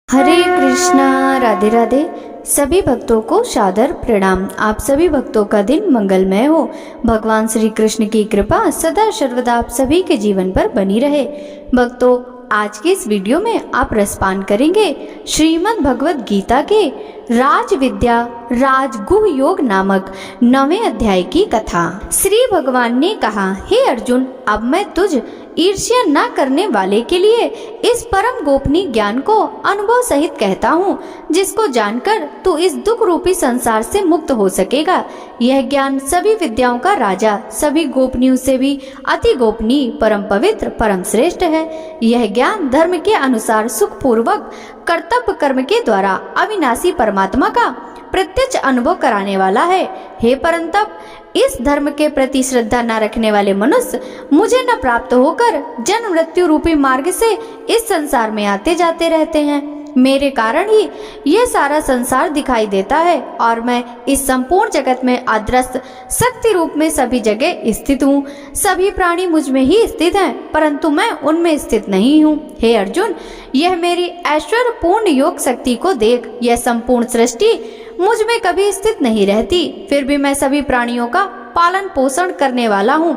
हरे कृष्णा। राधे राधे। सभी भक्तों को सादर प्रणाम। आप सभी भक्तों का दिन मंगलमय हो। भगवान श्री कृष्ण की कृपा सदा सर्वदा आप सभी के जीवन पर बनी रहे। भक्तों, आज के इस वीडियो में आप रसपान करेंगे श्रीमद् भगवद गीता के राज विद्या राजगुह योग नामक 9वें अध्याय की कथा। श्री भगवान ने कहा, हे अर्जुन, अब मैं तुझ ईर्ष्या न करने वाले के लिए इस परम गोपनीय ज्ञान को अनुभव सहित कहता हूँ, जिसको जानकर तू इस दुख रूपी संसार से मुक्त हो सकेगा। यह ज्ञान सभी विद्याओं का राजा, सभी गोपनीयों से भी अति गोपनीय, परम पवित्र, परम श्रेष्ठ है। यह ज्ञान धर्म के अनुसार सुखपूर्वक कर्तव्य कर्म के द्वारा अविनाशी परमात्मा का प्रत्यक्ष अनुभव कराने वाला है। हे परंतप, इस धर्म के प्रति श्रद्धा न रखने वाले मनुष्य मुझे न प्राप्त होकर जन्म मृत्यु रूपी मार्ग से इस संसार में आते जाते रहते हैं। मेरे कारण ही यह सारा संसार दिखाई देता है और मैं इस संपूर्ण जगत में अदृश्य शक्ति रूप में सभी जगह स्थित हूँ। सभी प्राणी मुझ में ही स्थित हैं, परंतु मैं उनमें स्थित नहीं हूँ। हे अर्जुन, यह मेरी ऐश्वर्य पूर्ण योग शक्ति को देख। यह संपूर्ण सृष्टि मुझ में कभी स्थित नहीं रहती, फिर भी मैं सभी प्राणियों का पालन पोषण करने वाला हूँ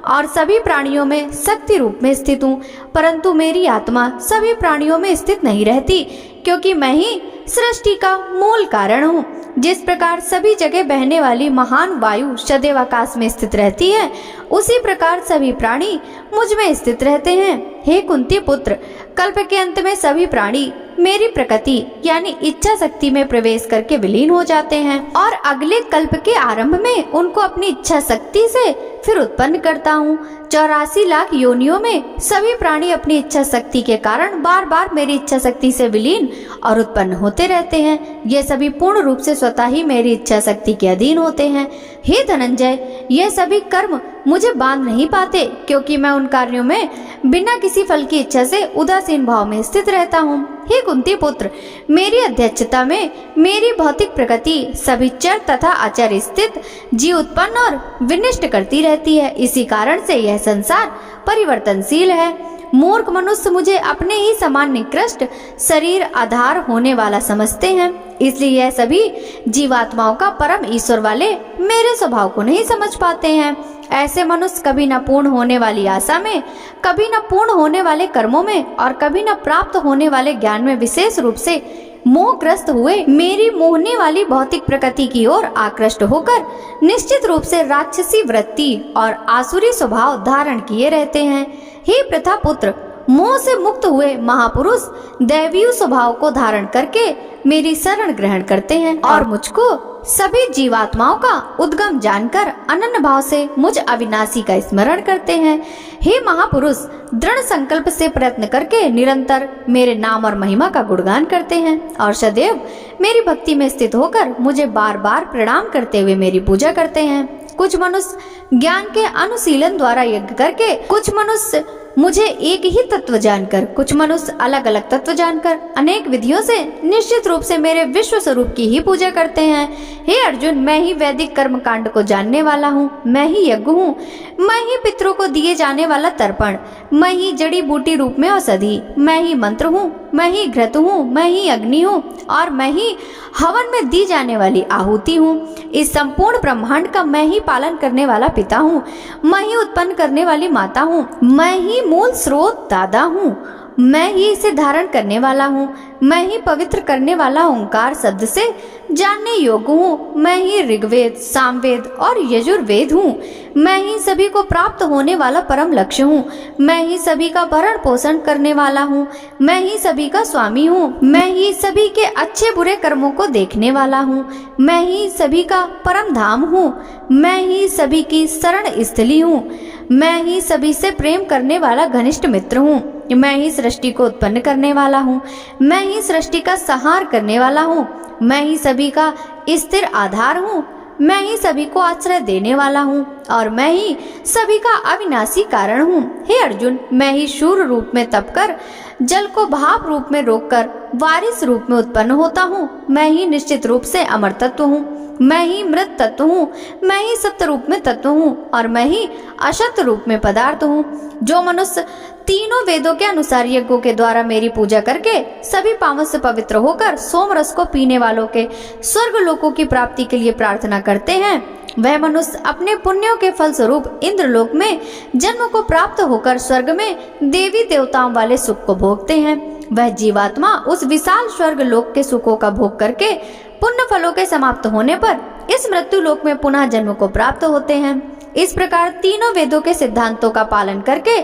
और सभी प्राणियों में शक्ति रूप में स्थित हूँ। परंतु मेरी आत्मा सभी प्राणियों में स्थित नहीं रहती, क्योंकि मैं ही सृष्टि का मूल कारण हूँ। जिस प्रकार सभी जगह बहने वाली महान वायु सदैव आकाश में स्थित रहती है, उसी प्रकार सभी प्राणी मुझ में स्थित रहते हैं। हे कुंती पुत्र, कल्प के अंत में सभी प्राणी मेरी प्रकृति यानी इच्छा शक्ति में प्रवेश करके विलीन हो जाते हैं और अगले कल्प के आरंभ में उनको अपनी इच्छा शक्ति से फिर उत्पन्न करता हूँ। 84 लाख योनियों में सभी प्राणी अपनी इच्छा शक्ति के कारण बार बार मेरी इच्छा शक्ति से विलीन और उत्पन्न होते रहते हैं। ये सभी पूर्ण रूप से स्वतः ही मेरी इच्छा शक्ति के अधीन होते हैं। हे धनंजय, ये सभी कर्म मुझे बांध नहीं पाते, क्योंकि मैं उन कार्यों में बिना किसी फल की इच्छा से उदासीन भाव में स्थित रहता हूँ। हे कुंती पुत्र, मेरी अध्यक्षता में मेरी भौतिक प्रकृति सभी चर तथा अचर स्थित जीव उत्पन्न और विनिष्ट करती रहती है। इसी कारण से यह संसार परिवर्तनशील है। मूर्ख मनुष्य मुझे अपने ही समान निकृष्ट शरीर आधार होने वाला समझते हैं, इसलिए यह सभी जीवात्माओं का परम ईश्वर वाले मेरे स्वभाव को नहीं समझ पाते हैं। ऐसे मनुष्य कभी न पूर्ण होने वाली आशा में, कभी न पूर्ण होने वाले कर्मों में और कभी न प्राप्त होने वाले ज्ञान में विशेष रूप से मोहग्रस्त हुए मेरी मोहने वाली भौतिक प्रकृति की ओर आकृष्ट होकर निश्चित रूप से राक्षसी वृत्ति और आसुरी स्वभाव धारण किए रहते हैं। हे प्रथा पुत्र, मोह से मुक्त हुए महापुरुष दैवीय स्वभाव को धारण करके मेरी शरण ग्रहण करते हैं और मुझको सभी जीवात्माओं का उद्गम जानकर अनन्य भाव से मुझ अविनाशी का स्मरण करते हैं। हे महापुरुष, दृढ़ संकल्प से प्रयत्न करके निरंतर मेरे नाम और महिमा का गुणगान करते हैं और सदैव मेरी भक्ति में स्थित होकर मुझे बार बार प्रणाम करते हुए मेरी पूजा करते हैं। कुछ मनुष्य ज्ञान के अनुशीलन द्वारा यज्ञ करके, कुछ मनुष्य मुझे एक ही तत्व जानकर, कुछ मनुष्य अलग अलग तत्व जानकर अनेक विधियों से निश्चित रूप से मेरे विश्व स्वरूप की ही पूजा करते हैं। हे अर्जुन, मैं ही वैदिक कर्म कांड को जानने वाला हूँ, मैं ही यज्ञ हूँ, मैं ही पितरों को दिए जाने वाला तर्पण, मैं ही जड़ी बूटी रूप में औषधि, मैं ही मंत्र हूँ, मैं ही घृत हूँ, मैं ही अग्नि हूँ और मैं ही हवन में दी जाने वाली आहुति हूँ। इस संपूर्ण ब्रह्मांड का मैं ही पालन करने वाला पिता हूँ, मैं ही उत्पन्न करने वाली माता हूँ, मैं ही मूल स्रोत दादा हूँ, मैं ही इसे धारण करने वाला हूँ, मैं ही पवित्र करने वाला ओंकार शब्द से जानने योग्य हूँ, मैं ही ऋग्वेद, सामवेद और यजुर्वेद हूँ, मैं ही सभी को प्राप्त होने वाला परम लक्ष्य हूँ, मैं ही सभी का भरण पोषण करने वाला हूँ, मैं ही सभी का स्वामी हूँ, मैं ही सभी के अच्छे बुरे कर्मों को देखने वाला हूँ, मैं ही सभी का परम धाम हूँ, मैं ही सभी की शरण स्थली हूँ, मैं ही सभी से प्रेम करने वाला घनिष्ठ मित्र हूँ, मैं ही सृष्टि को उत्पन्न करने वाला हूँ, मैं ही सृष्टि का संहार करने वाला हूँ, मैं ही सभी का स्थिर आधार हूँ, मैं ही सभी को आश्रय देने वाला हूँ और मैं ही सभी का अविनाशी कारण हूँ। हे अर्जुन, मैं ही शूर रूप में तप कर जल को भाप रूप में रोककर वारिस रूप में उत्पन्न होता हूँ। मैं ही निश्चित रूप से अमर तत्व हूँ, मैं ही मृत तत्व हूँ, मैं ही सत्य रूप में तत्व हूँ और मैं ही असत रूप में पदार्थ हूँ। जो मनुष्य तीनों वेदों के अनुसार यज्ञों के द्वारा मेरी पूजा करके सभी पापों से पवित्र होकर सोम रस को पीने वालों के स्वर्ग लोकों की प्राप्ति के लिए प्रार्थना करते हैं, वह मनुष्य अपने पुण्यों के फल स्वरूप इंद्रलोक में जन्म को प्राप्त होकर स्वर्ग में देवी देवताओं वाले सुख को भोगते हैं। वह जीवात्मा उस विशाल स्वर्ग लोक के सुखों का भोग करके पुण्य फलों के समाप्त होने पर इस मृत्यु लोक में पुनः जन्म को प्राप्त होते हैं। इस प्रकार तीनों वेदों के सिद्धांतों का पालन करके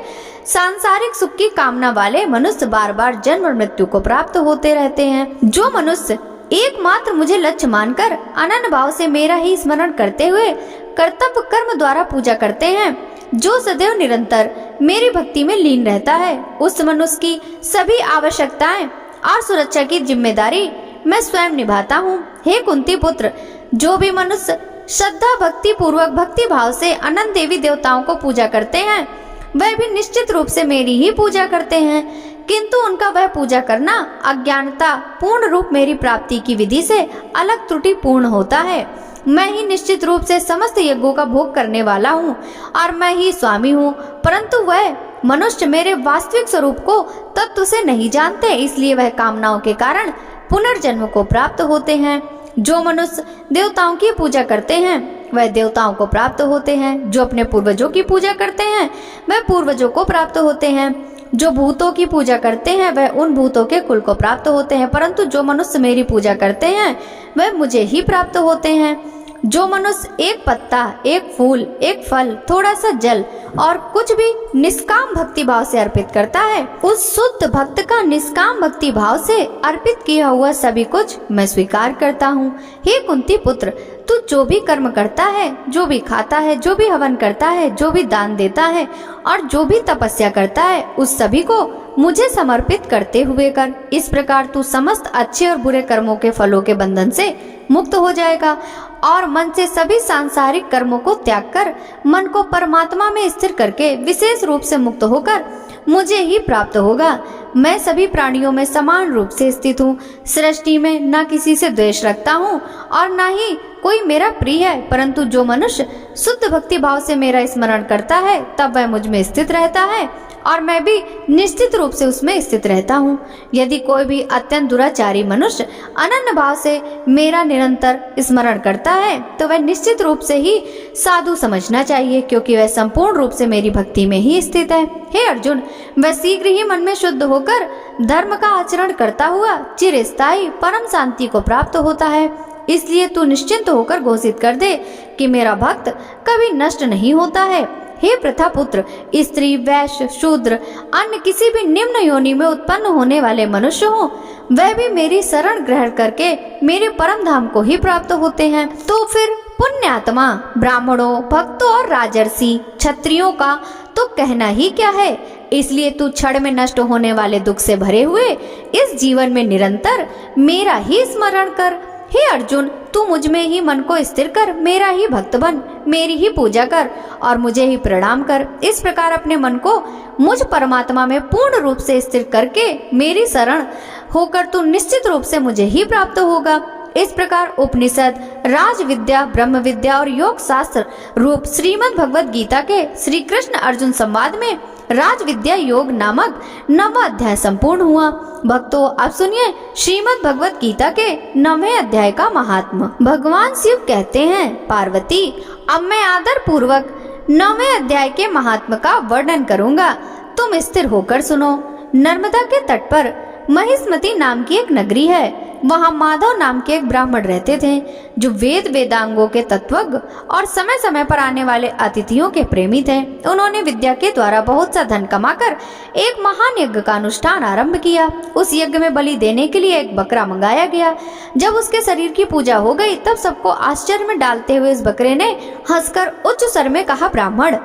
सांसारिक सुख की कामना वाले मनुष्य बार बार जन्म और मृत्यु को प्राप्त होते रहते हैं। जो मनुष्य एकमात्र मुझे लक्ष्य मानकर अनन्य भाव से मेरा ही स्मरण करते हुए कर्तव्य कर्म द्वारा पूजा करते हैं, जो सदैव निरंतर मेरी भक्ति में लीन रहता है, उस मनुष्य की सभी आवश्यकताएं और सुरक्षा की जिम्मेदारी मैं स्वयं निभाता हूँ। हे कुंती पुत्र, जो भी मनुष्य श्रद्धा भक्ति पूर्वक भक्ति भाव से अनंत देवी देवताओं को पूजा करते हैं, वह भी निश्चित रूप से मेरी ही पूजा करते हैं, किंतु उनका वह पूजा करना अज्ञानता पूर्ण रूप मेरी प्राप्ति की विधि से अलग त्रुटि पूर्ण होता है। मैं ही निश्चित रूप से समस्त यज्ञों का भोग करने वाला हूँ और मैं ही स्वामी हूँ, परंतु वह मनुष्य मेरे वास्तविक स्वरूप को तत्व से नहीं जानते, इसलिए वह कामनाओं के कारण पुनर्जन्म को प्राप्त होते हैं। जो मनुष्य देवताओं की पूजा करते हैं वह देवताओं को प्राप्त होते हैं, जो अपने पूर्वजों की पूजा करते हैं वह पूर्वजों को प्राप्त होते हैं, जो भूतों की पूजा करते हैं वह उन भूतों के कुल को प्राप्त होते हैं, परंतु जो मनुष्य मेरी पूजा करते हैं वह मुझे ही प्राप्त होते हैं। जो मनुष्य एक पत्ता, एक फूल, एक फल, थोड़ा सा जल और कुछ भी निष्काम भक्ति भाव से अर्पित करता है, उस शुद्ध भक्त का निष्काम भक्ति भाव से अर्पित किया हुआ सभी कुछ मैं स्वीकार करता हूँ। हे कुंती पुत्र, तू जो भी कर्म करता है, जो भी खाता है, जो भी हवन करता है, जो भी दान देता है और जो भी तपस्या करता है, उस सभी को मुझे समर्पित करते हुए कर। इस प्रकार तू समस्त अच्छे और बुरे कर्मों के फलों के बंधन से मुक्त हो जाएगा और मन से सभी सांसारिक कर्मों को त्याग कर मन को परमात्मा में स्थिर करके विशेष रूप से मुक्त होकर मुझे ही प्राप्त होगा। मैं सभी प्राणियों में समान रूप से स्थित हूँ। सृष्टि में न किसी से द्वेष रखता हूँ और न ही कोई मेरा प्रिय है, परंतु जो मनुष्य शुद्ध भक्ति भाव से मेरा स्मरण करता है तब वह मुझ में स्थित रहता है और मैं भी निश्चित रूप से उसमें स्थित रहता हूँ। यदि कोई भी अत्यंत दुराचारी मनुष्य अनन्य भाव से मेरा निरंतर स्मरण करता है तो वह निश्चित रूप से ही साधु समझना चाहिए, क्योंकि वह संपूर्ण रूप से मेरी भक्ति में ही स्थित है। हे अर्जुन, वह शीघ्र ही मन में शुद्ध होकर धर्म का आचरण करता हुआ चिरस्थायी परम शांति को प्राप्त होता है। इसलिए तू निश्चिंत होकर घोषित कर दे कि मेरा भक्त कभी नष्ट नहीं होता है। हे प्रथा पुत्र, स्त्री, वैश्य, शूद्र, अन्य किसी भी निम्न योनि में उत्पन्न होने वाले मनुष्य हो, वह भी मेरी शरण ग्रहण करके मेरे परम धाम को ही प्राप्त होते हैं। तो फिर पुण्यात्मा ब्राह्मणों, भक्तों और राजर्षि, क्षत्रियों का तो कहना ही क्या है। इसलिए तू क्षण में नष्ट होने वाले दुख से भरे हुए इस जीवन में निरंतर मेरा ही स्मरण कर। हे अर्जुन, तू मुझ में ही मन को स्थिर कर, मेरा ही भक्त बन, मेरी ही पूजा कर और मुझे ही प्रणाम कर। इस प्रकार अपने मन को मुझ परमात्मा में पूर्ण रूप से स्थिर करके मेरी शरण होकर तू निश्चित रूप से मुझे ही प्राप्त होगा। इस प्रकार उपनिषद, राज विद्या, ब्रह्म विद्या और योग शास्त्र रूप श्रीमद् भगवद गीता के श्री कृष्ण अर्जुन संवाद में राज विद्या योग नामक 9वां अध्याय संपूर्ण हुआ। भक्तों, अब सुनिए श्रीमद् भगवद गीता के 9वें अध्याय का महात्म्य। भगवान शिव कहते हैं, पार्वती, अब मैं आदर पूर्वक 9वें अध्याय के महात्म्य का वर्णन करूंगा, तुम स्थिर होकर सुनो। नर्मदा के तट पर महिष्मती नाम की एक नगरी है। वहाँ माधव नाम के एक ब्राह्मण रहते थे, जो वेद वेदांगों के तत्वज्ञ और समय समय पर आने वाले अतिथियों के प्रेमी थे। उन्होंने विद्या के द्वारा बहुत सा धन कमाकर एक महान यज्ञ का अनुष्ठान आरंभ किया। उस यज्ञ में बलि देने के लिए एक बकरा मंगाया गया। जब उसके शरीर की पूजा हो गई तब सबको आश्चर्य में डालते हुए इस बकरे ने हंसकर उच्च स्वर में कहा, ब्राह्मण,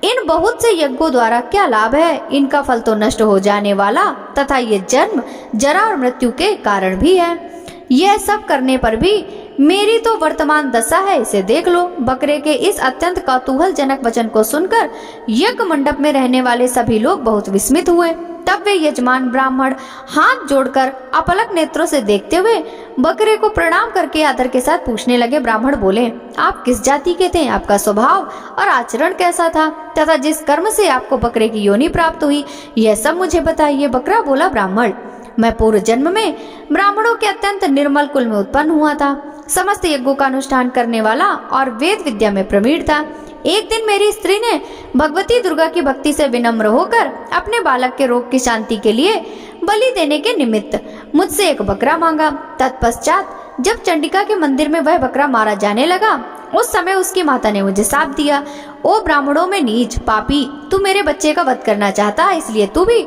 इन बहुत से यज्ञों द्वारा क्या लाभ है? इनका फल तो नष्ट हो जाने वाला तथा ये जन्म, जरा और मृत्यु के कारण भी है। यह सब करने पर भी मेरी तो वर्तमान दशा है, इसे देख लो। बकरे के इस अत्यंत कौतूहलजनक वचन को सुनकर यज्ञ मंडप में रहने वाले सभी लोग बहुत विस्मित हुए। तब वे यजमान ब्राह्मण हाथ जोड़कर अपलक नेत्रों से देखते हुए बकरे को प्रणाम करके आदर के साथ पूछने लगे। ब्राह्मण बोले, आप किस जाति के थे, आपका स्वभाव और आचरण कैसा था तथा जिस कर्म से आपको बकरे की योनि प्राप्त हुई, यह सब मुझे बताइए। बकरा बोला, ब्राह्मण, मैं पूर्व जन्म में ब्राह्मणों के अत्यंत निर्मल कुल में उत्पन्न हुआ था, समस्त यज्ञों का अनुष्ठान करने वाला और वेद विद्या में प्रवीण था। एक दिन मेरी स्त्री ने भगवती दुर्गा की भक्ति से विनम्र होकर अपने बालक के रोग की शांति के लिए बलि देने के निमित्त मुझसे एक बकरा मांगा। तत्पश्चात जब चंडिका के मंदिर में वह बकरा मारा जाने लगा, उस समय उसकी माता ने मुझे शाप दिया, ओ ब्राह्मणों में नीच पापी, तू मेरे बच्चे का वध करना चाहता है, इसलिए तू भी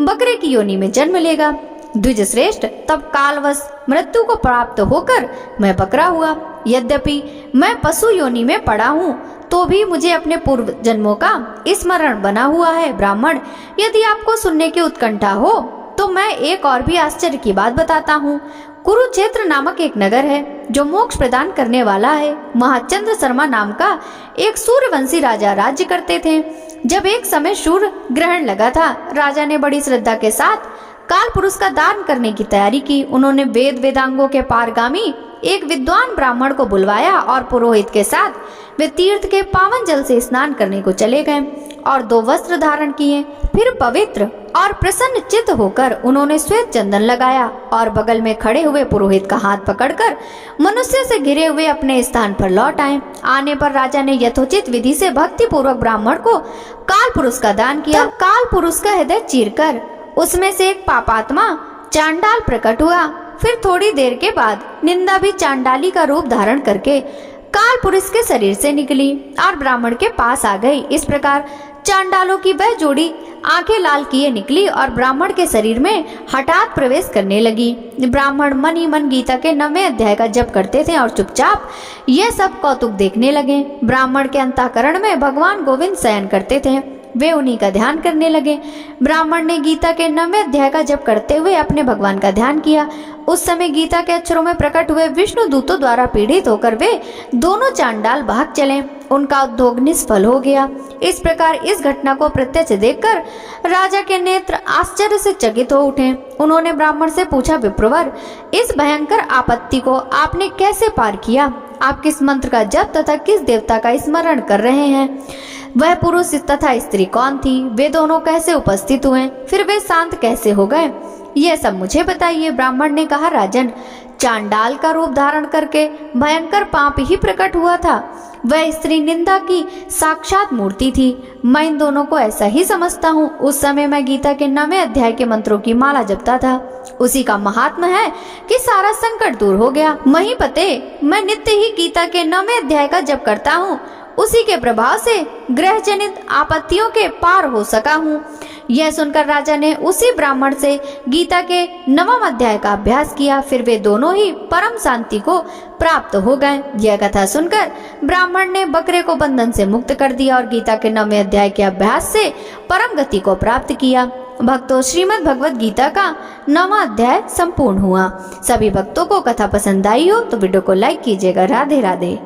बकरे की योनि में जन्म लेगा। द्विज श्रेष्ठ, तब कालवश मृत्यु को प्राप्त होकर मैं बकरा हुआ। यद्यपि मैं पशु योनि में पड़ा हूँ, तो भी मुझे अपने पूर्व जन्मों का स्मरण बना हुआ है। ब्राह्मण, यदि आपको सुनने की उत्कंठा हो तो मैं एक और भी आश्चर्य की बात बताता हूँ। कुरुक्षेत्र नामक एक नगर है जो मोक्ष प्रदान करने वाला है। महाचंद्र शर्मा नाम का एक सूर्यवंशी राजा राज्य करते थे। जब एक समय सूर्य ग्रहण लगा था, राजा ने बड़ी श्रद्धा के साथ काल पुरुष का दान करने की तैयारी की। उन्होंने वेद वेदांगों के पारगामी एक विद्वान ब्राह्मण को बुलवाया और पुरोहित के साथ वे तीर्थ के पावन जल से स्नान करने को चले गए और 2 वस्त्र धारण किए। फिर पवित्र और प्रसन्न चित्त होकर उन्होंने श्वेत चंदन लगाया और बगल में खड़े हुए पुरोहित का हाथ पकड़कर मनुष्य से घिरे हुए अपने स्थान पर लौट आए। आने पर राजा ने यथोचित विधि से भक्ति पूर्वक ब्राह्मण को काल पुरुष का दान किया। काल पुरुष का हृदय चीरकर उसमें से एक पापात्मा चांडाल प्रकट हुआ। फिर थोड़ी देर के बाद निंदा भी चांडाली का रूप धारण करके काल पुरुष के शरीर से निकली और ब्राह्मण के पास आ गई। इस प्रकार चांडालों की वह जोड़ी आंखें लाल किए निकली और ब्राह्मण के शरीर में हठात प्रवेश करने लगी। ब्राह्मण मन ही मन गीता के 9वें अध्याय का जप करते थे और चुपचाप यह सब कौतुक देखने लगे। ब्राह्मण के अंतःकरण में भगवान गोविंद शयन करते थे, वे उन्हीं का ध्यान करने लगे। ब्राह्मण ने गीता के 9वें अध्याय का जप करते हुए अपने भगवान का ध्यान किया। उस समय गीता के अक्षरों में प्रकट हुए विष्णु दूतों द्वारा पीड़ित होकर वे दोनों चांडाल भाग चले। उनका उद्योग निष्फल हो गया। इस प्रकार इस घटना को प्रत्यक्ष देखकर राजा के नेत्र आश्चर्य से चकित हो उठे। उन्होंने ब्राह्मण से पूछा, विप्रवर, इस भयंकर आपत्ति को आपने कैसे पार किया? आप किस मंत्र का जप तथा किस देवता का स्मरण कर रहे हैं? वह पुरुष तथा स्त्री कौन थी? वे दोनों कैसे उपस्थित हुए? फिर वे शांत कैसे हो गए? यह सब मुझे बताइए। ब्राह्मण ने कहा, राजन, चांडाल का रूप धारण करके भयंकर पाप ही प्रकट हुआ था। वह स्त्री निंदा की साक्षात मूर्ति थी। मैं इन दोनों को ऐसा ही समझता हूँ। उस समय मैं गीता के 9वें अध्याय के मंत्रों की माला जपता था। उसी का महात्मा है कि सारा संकट दूर हो गया। महीपते, मैं नित्य ही गीता के 9वें अध्याय का जप करता हूँ। उसी के प्रभाव से ग्रह जनित आपत्तियों के पार हो सका हूँ। यह सुनकर राजा ने उसी ब्राह्मण से गीता के 9वें अध्याय का अभ्यास किया। फिर वे दोनों ही परम शांति को प्राप्त हो गए। यह कथा सुनकर ब्राह्मण ने बकरे को बंधन से मुक्त कर दिया और गीता के 9वें अध्याय के अभ्यास से परम गति को प्राप्त किया। भक्तों, श्रीमद् भगवद गीता का 9वां अध्याय संपूर्ण हुआ। सभी भक्तों को कथा पसंद आई हो तो वीडियो को लाइक कीजिएगा। राधे राधे।